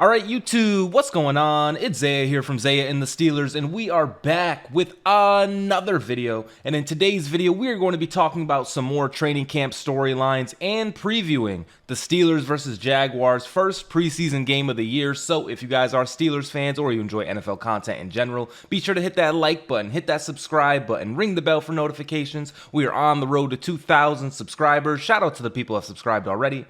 Alright YouTube, what's going on? It's Zaya here from Zaya&TheSteelers, and we are back with another video. And in today's video, we are going to be talking about some more training camp storylines and previewing the Steelers versus Jaguars first preseason game of the year. So if you guys are Steelers fans or you enjoy NFL content in general, be sure to hit that like button, hit that subscribe button, ring the bell for notifications. We are on the road to 2,000 subscribers. Shout out to the people who have subscribed already.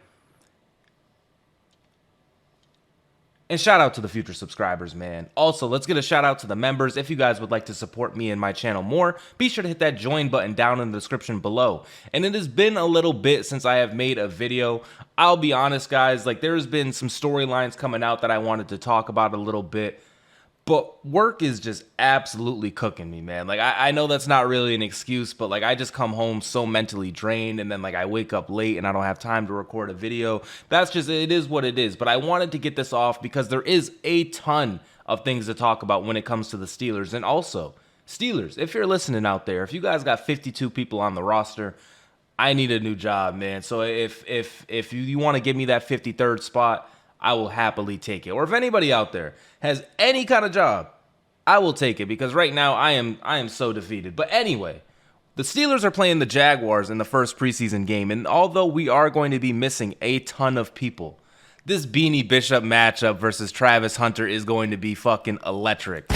And shout out to the future subscribers, man. Also, let's get a shout out to the members. If you guys would like to support me and my channel more, be sure to hit that join button down in the description below. And it has been a little bit since I have made a video. I'll be honest, guys, like there's been some storylines coming out that I wanted to talk about a little bit. But work is just absolutely cooking me, man. Like, I know that's not really an excuse, but, like, I just come home so mentally drained, and then, like, I wake up late, and I don't have time to record a video. That's just, it is what it is. But I wanted to get this off because there is a ton of things to talk about when it comes to the Steelers. And also, Steelers, if you're listening out there, if you guys got 52 people on the roster, I need a new job, man. So if you want to give me that 53rd spot, I will happily take it. Or if anybody out there has any kind of job, I will take it, because right now I am so defeated. But anyway, the Steelers are playing the Jaguars in the first preseason game, and although we are going to be missing a ton of people, this Beanie Bishop matchup versus Travis Hunter is going to be fucking electric.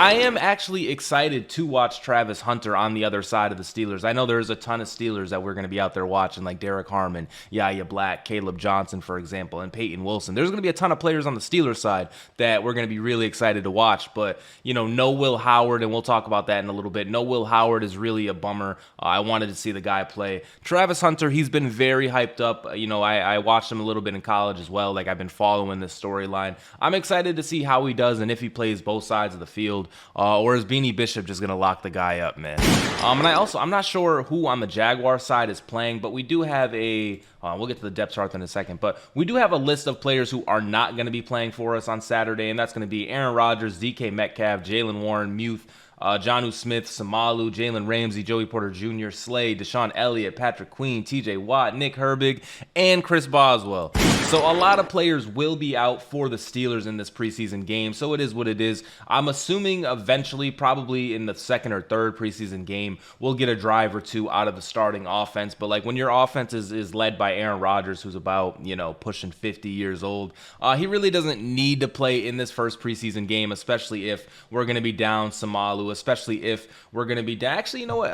I am actually excited to watch Travis Hunter on the other side of the Steelers. I know there's a ton of Steelers that we're going to be out there watching, like Derek Harmon, Yaya Black, Caleb Johnson, for example, and Peyton Wilson. There's going to be a ton of players on the Steelers side that we're going to be really excited to watch. But, you know, no Will Howard, and we'll talk about that in a little bit. No Will Howard is really a bummer. I wanted to see the guy play. Travis Hunter, he's been very hyped up. You know, I watched him a little bit in college as well. Like, I've been following this storyline. I'm excited to see how he does and if he plays both sides of the field. Or is Beanie Bishop just going to lock the guy up, man? And I'm not sure who on the Jaguar side is playing, but we do have a, we'll get to the depth chart in a second, but we do have a list of players who are not going to be playing for us on Saturday, and that's going to be Aaron Rodgers, DK Metcalf, Jalen Warren, Muth, Jonnu Smith, Samalu, Jalen Ramsey, Joey Porter Jr., Slade, Deshaun Elliott, Patrick Queen, TJ Watt, Nick Herbig, and Chris Boswell. So a lot of players will be out for the Steelers in this preseason game, so it is what it is. I'm assuming eventually, probably in the second or third preseason game, we'll get a drive or two out of the starting offense. But like when your offense is led by Aaron Rodgers, who's about, you know, pushing 50 years old, he really doesn't need to play in this first preseason game, especially if we're going to be down Samalu, especially if we're going to be down. Actually, you know what?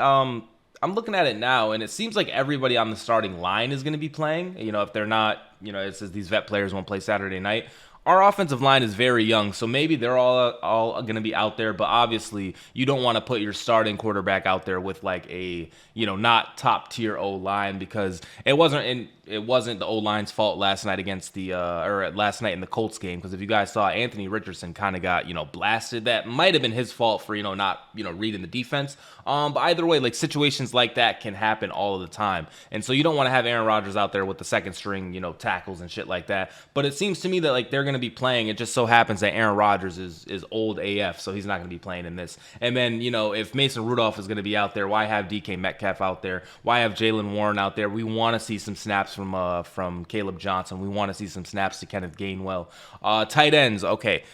I'm looking at it now, and it seems like everybody on the starting line is going to be playing. You know, if they're not, you know, it says these vet players won't play Saturday night. Our offensive line is very young, so maybe they're all going to be out there. But obviously, you don't want to put your starting quarterback out there with like a, you know, not top tier O line, because it wasn't the O line's fault last night against the or last night in the Colts game. Because if you guys saw, Anthony Richardson kind of got, you know, blasted. That might have been his fault for, you know, not, you know, reading the defense. But either way, like situations like that can happen all of the time, and so you don't want to have Aaron Rodgers out there with the second string, you know, tackles and shit like that. But it seems to me that like they're going to be playing. It just so happens that Aaron Rodgers is old AF, so he's not going to be playing in this. And then, you know, if Mason Rudolph is going to be out there, why have DK Metcalf out there? Why have Jalen Warren out there? We want to see some snaps from Caleb Johnson. We want to see some snaps to Kenneth Gainwell. Tight ends, okay.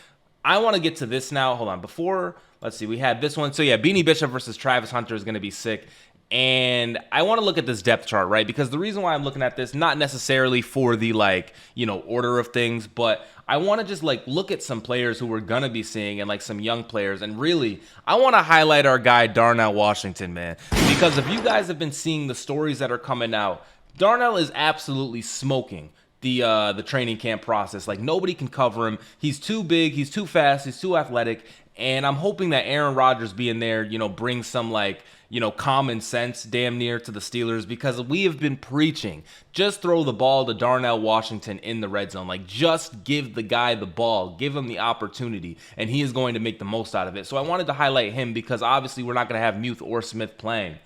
I want to get to this now. Hold on. Before, let's see, we had this one. So yeah, Beanie Bishop versus Travis Hunter is going to be sick. And I want to look at this depth chart, right? Because the reason why I'm looking at this, not necessarily for the, like, you know, order of things, but I want to just, like, look at some players who we're going to be seeing and, like, some young players. And really, I want to highlight our guy, Darnell Washington, man. Because if you guys have been seeing the stories that are coming out, Darnell is absolutely smoking the training camp process. Like, nobody can cover him. He's too big. He's too fast. He's too athletic. And I'm hoping that Aaron Rodgers being there, you know, brings some, like, you know, common sense damn near to the Steelers, because we have been preaching, just throw the ball to Darnell Washington in the red zone. Like, just give the guy the ball, give him the opportunity, and he is going to make the most out of it. So I wanted to highlight him because obviously we're not going to have Muth or Smith playing.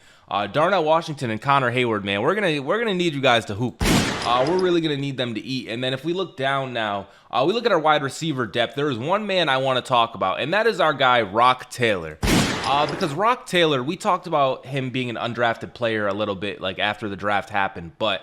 Darnell Washington and Connor Hayward, man, we're gonna need you guys to hoop. We're really gonna need them to eat. And then if we look down now, we look at our wide receiver depth. There is one man I want to talk about, and that is our guy Rock Taylor. Because Rock Taylor, we talked about him being an undrafted player a little bit, like after the draft happened, but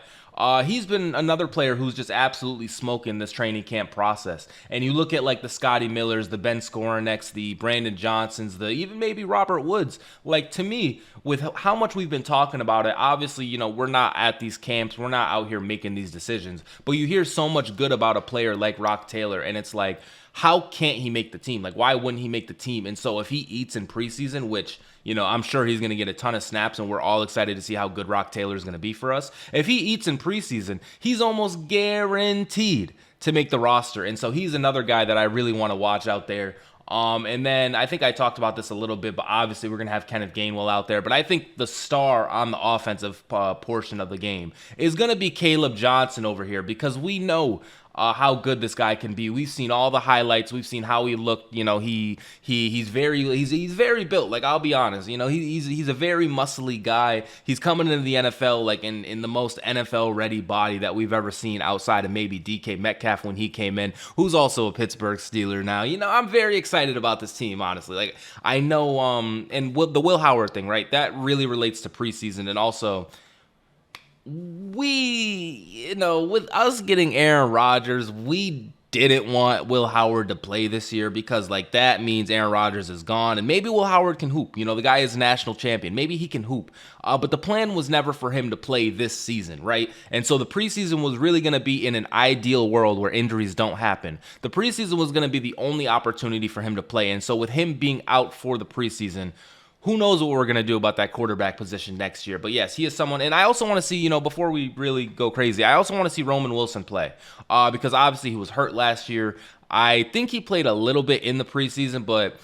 He's been another player who's just absolutely smoking this training camp process. And you look at like the Scotty Millers, the Ben Skoroneks, the Brandon Johnsons, the even maybe Robert Woods. Like, to me, with how much we've been talking about it, obviously, we're not at these camps, we're not out here making these decisions, but you hear so much good about a player like Rock Taylor, and it's like, how can't he make the team? Like, why wouldn't he make the team? And so if he eats in preseason, which, I'm sure he's going to get a ton of snaps, and we're all excited to see how good Rock Taylor is going to be for us. If he eats in preseason, he's almost guaranteed to make the roster. And so he's another guy that I really want to watch out there. And then I think I talked about this a little bit, but obviously we're going to have Kenneth Gainwell out there. But I think the star on the offensive portion of the game is going to be Caleb Johnson over here, because we know how good this guy can be. We've seen all the highlights. We've seen how he looked. He's very built. Like, I'll be honest. He's a very muscly guy. He's coming into the NFL like in the most NFL ready body that we've ever seen, outside of maybe DK Metcalf when he came in, who's also a Pittsburgh Steeler now. I'm very excited about this team, honestly. Like, I know and the Will Howard thing, right? That really relates to preseason, and also, with us getting Aaron Rodgers, we didn't want Will Howard to play this year, because like that means Aaron Rodgers is gone, and maybe Will Howard can hoop. The guy is a national champion. Maybe he can hoop. But the plan was never for him to play this season, right? And so the preseason was really going to be in an ideal world where injuries don't happen. The preseason was going to be the only opportunity for him to play. And so with him being out for the preseason, who knows what we're going to do about that quarterback position next year. But yes, he is someone. And I also want to see, before we really go crazy, I also want to see Roman Wilson play, because obviously he was hurt last year. I think he played a little bit in the preseason, but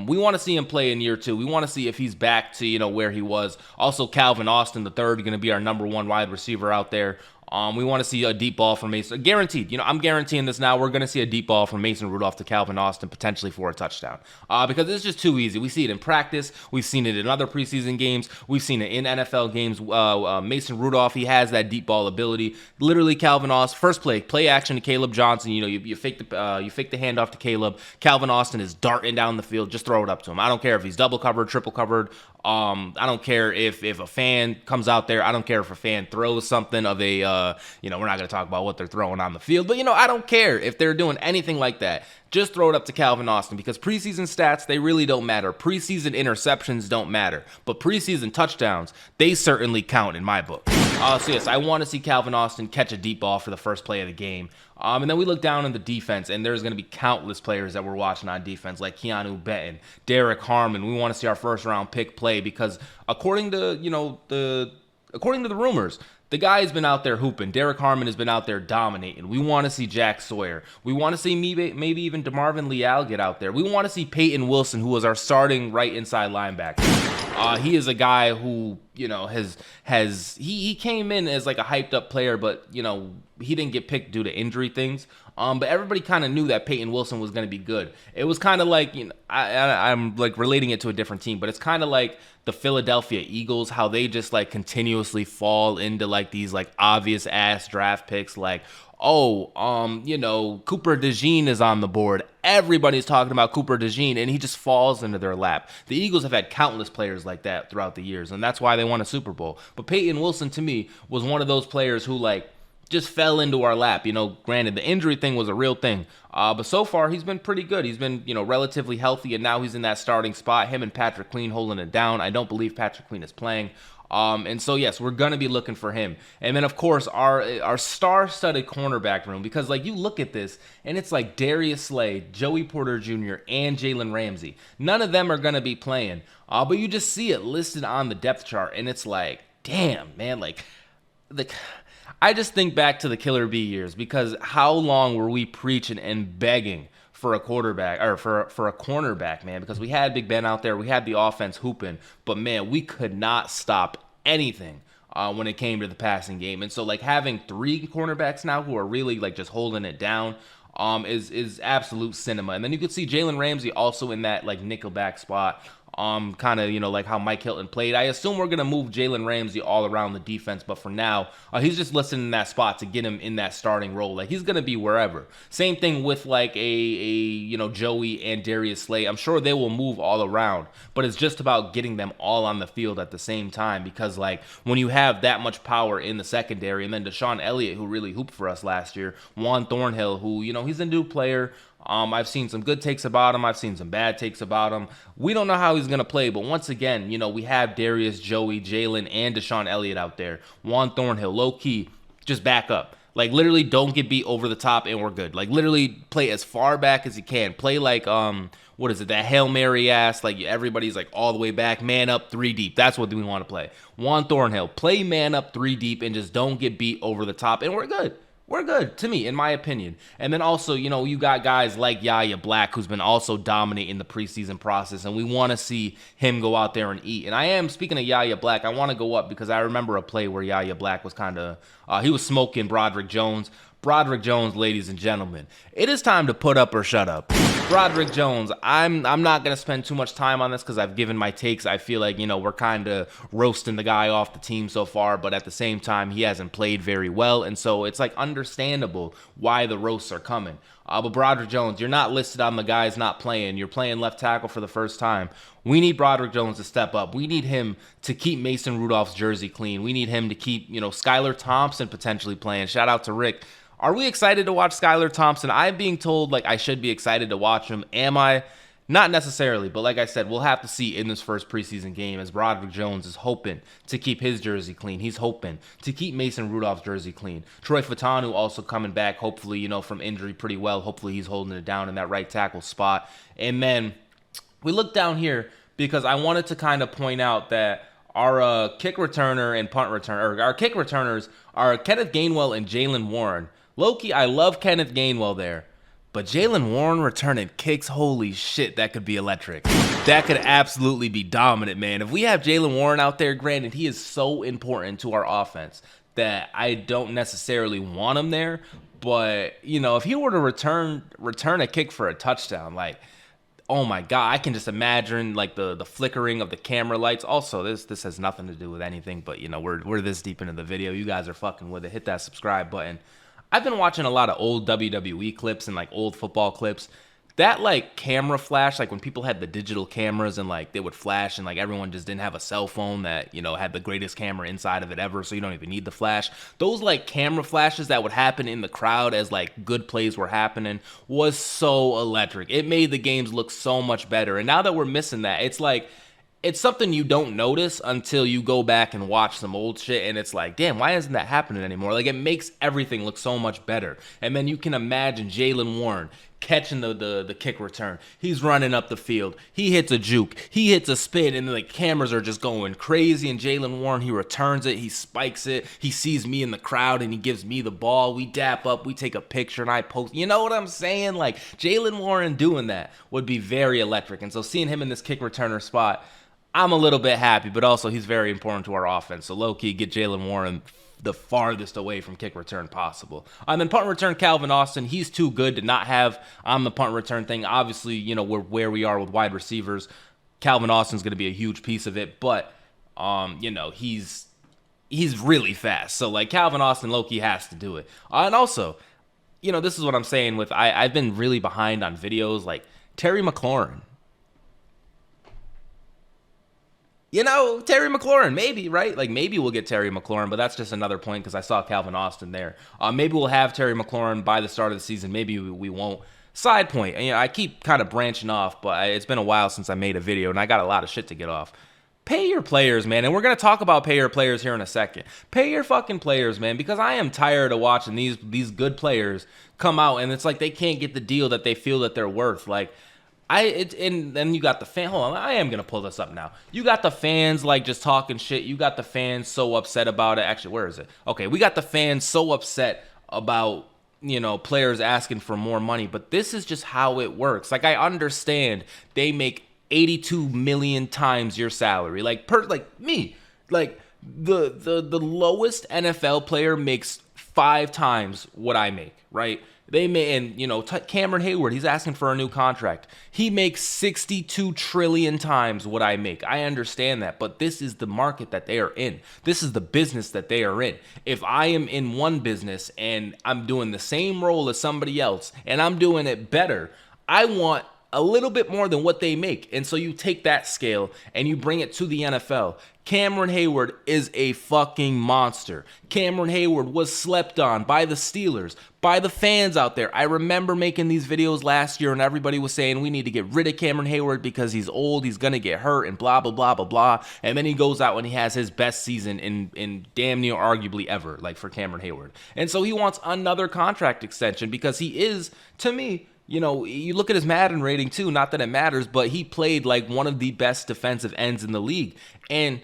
we want to see him play in year 2. We want to see if he's back to, where he was. Also, Calvin Austin, the third, going to be our number 1 wide receiver out there. We want to see a deep ball from Mason. Guaranteed. I'm guaranteeing this now. We're going to see a deep ball from Mason Rudolph to Calvin Austin, potentially for a touchdown. Because it's just too easy. We see it in practice. We've seen it in other preseason games. We've seen it in NFL games. Mason Rudolph, he has that deep ball ability. Literally, Calvin Austin, first play action to Caleb Johnson. You fake the handoff to Caleb. Calvin Austin is darting down the field. Just throw it up to him. I don't care if he's double covered, triple covered. I don't care if a fan comes out there. I don't care if a fan throws something of a, we're not going to talk about what they're throwing on the field, but, I don't care if they're doing anything like that. Just throw it up to Calvin Austin, because preseason stats, they really don't matter. Preseason interceptions don't matter, but preseason touchdowns, they certainly count in my book. So yes, I want to see Calvin Austin catch a deep ball for the first play of the game. And then we look down in the defense, and there's going to be countless players that we're watching on defense, like Keanu Benton, Derek Harmon. We want to see our first-round pick play, because according to the rumors, the guy has been out there hooping. Derek Harmon has been out there dominating. We want to see Jack Sawyer. We want to see maybe even DeMarvin Leal get out there. We want to see Peyton Wilson, who was our starting right inside linebacker. He is a guy who, he came in as like a hyped up player, but, he didn't get picked due to injury things. But everybody kind of knew that Peyton Wilson was going to be good. It was kind of like, I'm like relating it to a different team, but it's kind of like the Philadelphia Eagles, how they just like continuously fall into like these like obvious ass draft picks, like, Cooper DeJean is on the board. Everybody's talking about Cooper DeJean, and he just falls into their lap. The Eagles have had countless players like that throughout the years, and that's why they won a Super Bowl. But Peyton Wilson, to me, was one of those players who like just fell into our lap. Granted, the injury thing was a real thing, but so far he's been pretty good. He's been, relatively healthy, and now he's in that starting spot. Him and Patrick Queen holding it down. I don't believe Patrick Queen is playing. And so, yes, we're going to be looking for him. And then, of course, our star-studded cornerback room, because, like, you look at this, and it's like Darius Slay, Joey Porter Jr., and Jalen Ramsey. None of them are going to be playing, but you just see it listed on the depth chart, and it's like, damn, man, I just think back to the Killer Bee years, because how long were we preaching and begging for a quarterback, or for a cornerback, man? Because we had Big Ben out there, we had the offense hooping, but man, we could not stop anything when it came to the passing game. And so like having 3 cornerbacks now who are really like just holding it down is absolute cinema. And then you could see Jalen Ramsey also in that like nickelback spot. kind of, like how Mike Hilton played. I assume we're going to move Jalen Ramsey all around the defense, but for now, he's just listed in that spot to get him in that starting role. Like, he's going to be wherever. Same thing with, like, Joey and Darius Slay. I'm sure they will move all around, but it's just about getting them all on the field at the same time, because, like, when you have that much power in the secondary, and then Deshaun Elliott, who really hooped for us last year, Juan Thornhill, who, he's a new player. I've seen some good takes about him. I've seen some bad takes about him. We don't know how he's going to play, but once again, we have Darius, Joey, Jalen, and Deshaun Elliott out there. Juan Thornhill, low-key, just back up. Like, literally don't get beat over the top and we're good. Like, literally play as far back as you can. Play like, what is it, that Hail Mary ass, like everybody's like all the way back, man up 3 deep. That's what we want to play. Juan Thornhill, play man up 3 deep and just don't get beat over the top and we're good. We're good, to me, in my opinion. And then also, you got guys like Yaya Black, who's been also dominant in the preseason process, and we want to see him go out there and eat. And I am, speaking of Yaya Black, I want to go up because I remember a play where Yaya Black was kind of, he was smoking Broderick Jones. Broderick Jones, ladies and gentlemen, it is time to put up or shut up. Broderick Jones, I'm not going to spend too much time on this because I've given my takes. I feel like, we're kind of roasting the guy off the team so far, but at the same time, he hasn't played very well, and so it's like understandable why the roasts are coming. But Broderick Jones, you're not listed on the guys not playing. You're playing left tackle for the first time. We need Broderick Jones to step up. We need him to keep Mason Rudolph's jersey clean. We need him to keep, Skylar Thompson potentially playing. Shout out to Rick. Are we excited to watch Skylar Thompson? I'm being told like I should be excited to watch him. Am I? Not necessarily, but like I said, we'll have to see in this first preseason game as Broderick Jones is hoping to keep his jersey clean. He's hoping to keep Mason Rudolph's jersey clean. Troy Fatanu also coming back, hopefully, from injury pretty well. Hopefully he's holding it down in that right tackle spot. And then we look down here because I wanted to kind of point out that our kick returner and punt returner, or our kick returners are Kenneth Gainwell and Jalen Warren. Low-key, I love Kenneth Gainwell there, but Jalen Warren returning kicks, holy shit, that could be electric. That could absolutely be dominant, man. If we have Jalen Warren out there, granted, he is so important to our offense that I don't necessarily want him there, but, if he were to return a kick for a touchdown, like, oh my God, I can just imagine like the flickering of the camera lights. Also, this has nothing to do with anything, but, we're this deep into the video. You guys are fucking with it. Hit that subscribe button. I've been watching a lot of old WWE clips and like old football clips. That like camera flash, like when people had the digital cameras and like they would flash and like everyone just didn't have a cell phone that, had the greatest camera inside of it ever, so you don't even need the flash. Those like camera flashes that would happen in the crowd as like good plays were happening was so electric. It made the games look so much better. And now that we're missing that, it's like, it's something you don't notice until you go back and watch some old shit, and it's like, damn, why isn't that happening anymore? Like, it makes everything look so much better. And then you can imagine Jalen Warren catching the kick return. He's running up the field. He hits a juke. He hits a spin, and the cameras are just going crazy, and Jalen Warren, he returns it. He spikes it. He sees me in the crowd, and he gives me the ball. We dap up. We take a picture, and I post. You know what I'm saying? Like, Jalen Warren doing that would be very electric. And so seeing him in this kick returner spot, I'm a little bit happy, but also he's very important to our offense. So low-key, get Jalen Warren the farthest away from kick return possible. And then punt return, Calvin Austin, he's too good to not have on the punt return thing. Obviously, we're where we are with wide receivers. Calvin Austin's going to be a huge piece of it, but, he's really fast. So, like, Calvin Austin low-key has to do it. And also, this is what I'm saying with, I've been really behind on videos like Terry McLaurin. Terry McLaurin, maybe, right? Like, maybe we'll get Terry McLaurin, but that's just another point because I saw Calvin Austin there. Maybe we'll have Terry McLaurin by the start of the season. Maybe we won't. Side point, I keep kind of branching off, but it's been a while since I made a video, and I got a lot of shit to get off. Pay your players, man, and we're going to talk about pay your players here in a second. Pay your fucking players, man, because I am tired of watching these good players come out, and it's like they can't get the deal that they feel that they're worth. Like, and then you got the fan. Hold on, I am gonna pull this up now. You got the fans like just talking shit. You got the fans so upset about it. Actually, where is it? Okay, we got the fans so upset about players asking for more money. But this is just how it works. Like, I understand they make 82 million times your salary. Like me, like the lowest NFL player makes 5 times what I make. Right? They may, and you know, Cameron Hayward, he's asking for a new contract. He makes 62 trillion times what I make. I understand that, but this is the market that they are in. This is the business that they are in. If I am in one business and I'm doing the same role as somebody else and I'm doing it better, I want a little bit more than what they make. And so you take that scale and you bring it to the NFL. Cameron Hayward is a fucking monster. Cameron Hayward was slept on by the Steelers, by the fans out there. I remember making these videos last year and everybody was saying we need to get rid of Cameron Hayward because he's old, he's gonna get hurt, and blah, blah, blah, blah, blah. And then he goes out and he has his best season in damn near arguably ever, like for Cameron Hayward. And so he wants another contract extension because he is, to me, you know, you look at his Madden rating too, not that it matters, but he played like one of the best defensive ends in the league. And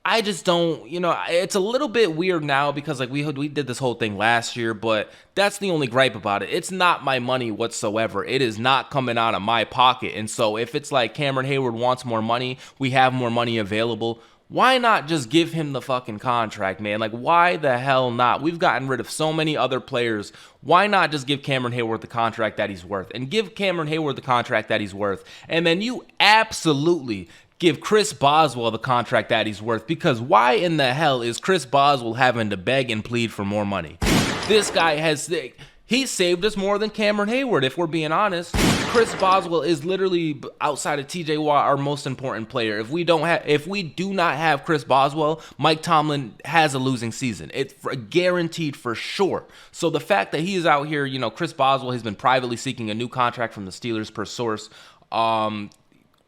I just don't, you know, it's a little bit weird now because like we did this whole thing last year, but that's the only gripe about it. It's not my money whatsoever. It is not coming out of my pocket. And so if it's like Cameron Hayward wants more money, we have more money available, why not just give him the fucking contract, man? Like, why the hell not? We've gotten rid of so many other players. Why not just give Cameron Hayward the contract that he's worth? And give Cameron Hayward the contract that he's worth. And then you absolutely give Chris Boswell the contract that he's worth. Because why in the hell is Chris Boswell having to beg and plead for more money? This guy has... He saved us more than Cameron Hayward, if we're being honest. Chris Boswell is literally, outside of TJ Watt, our most important player. If we do not have Chris Boswell, Mike Tomlin has a losing season. It's guaranteed for sure. So the fact that he is out here, you know, Chris Boswell has been privately seeking a new contract from the Steelers per source.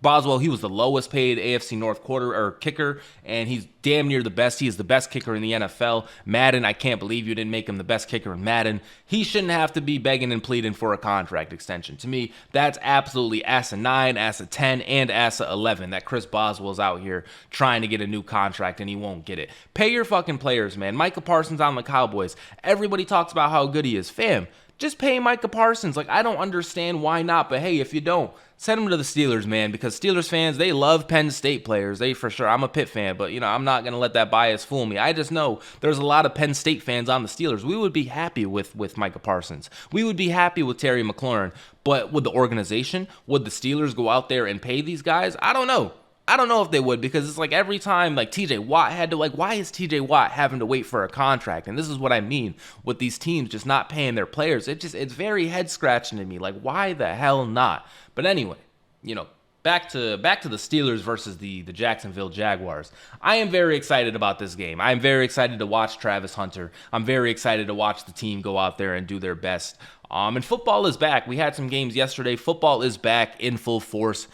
Boswell, he was the lowest paid AFC North kicker, and he's damn near the best. He is the best kicker in the NFL. Madden, I can't believe you didn't make him the best kicker in Madden. He shouldn't have to be begging and pleading for a contract extension. To me, that's absolutely asinine, asinine 10, and asinine 11 that Chris Boswell's out here trying to get a new contract and he won't get it. Pay your fucking players, man. Micah Parsons on the Cowboys. Everybody talks about how good he is. Fam, just pay Micah Parsons. Like, I don't understand why not, but hey, if you don't, send him to the Steelers, man, because Steelers fans, they love Penn State players. They for sure. I'm a Pitt fan, but, you know, I'm not going to let that bias fool me. I just know there's a lot of Penn State fans on the Steelers. We would be happy with Micah Parsons. We would be happy with Terry McLaurin, but would the organization, would the Steelers go out there and pay these guys? I don't know. I don't know if they would, because it's like every time like TJ Watt had to, like, why is TJ Watt having to wait for a contract? And this is what I mean with these teams just not paying their players. It's very head scratching to me. Like, why the hell not? But anyway, you know, back to the Steelers versus the Jacksonville Jaguars. I am very excited about this game. I am very excited to watch Travis Hunter. I'm very excited to watch the team go out there and do their best. And football is back. We had some games yesterday. Football is back in full force.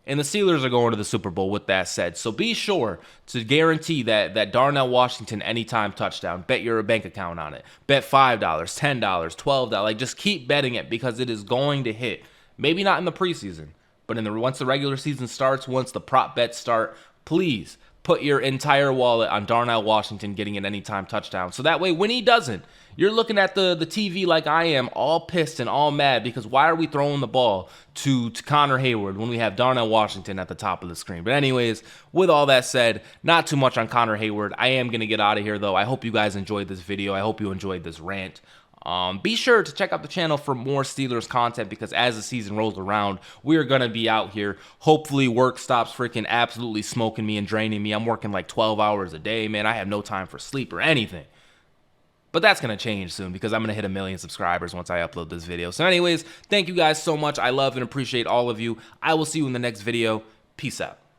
And the Steelers are going to the Super Bowl with that said. So be sure to guarantee that Darnell Washington anytime touchdown. Bet your bank account on it. Bet $5, $10, $12. Like, just keep betting it because it is going to hit. Maybe not in the preseason, but once the regular season starts, once the prop bets start, please put your entire wallet on Darnell Washington getting an anytime touchdown. So that way, when he doesn't, you're looking at the TV like I am, all pissed and all mad because why are we throwing the ball to Connor Hayward when we have Darnell Washington at the top of the screen? But anyways, with all that said, not too much on Connor Hayward. I am going to get out of here, though. I hope you guys enjoyed this video. I hope you enjoyed this rant. Be sure to check out the channel for more Steelers content because as the season rolls around, we're going to be out here. Hopefully work stops freaking absolutely smoking me and draining me. I'm working like 12 hours a day, man. I have no time for sleep or anything. But that's going to change soon because I'm going to hit 1 million subscribers once I upload this video. So anyways, thank you guys so much. I love and appreciate all of you. I will see you in the next video. Peace out.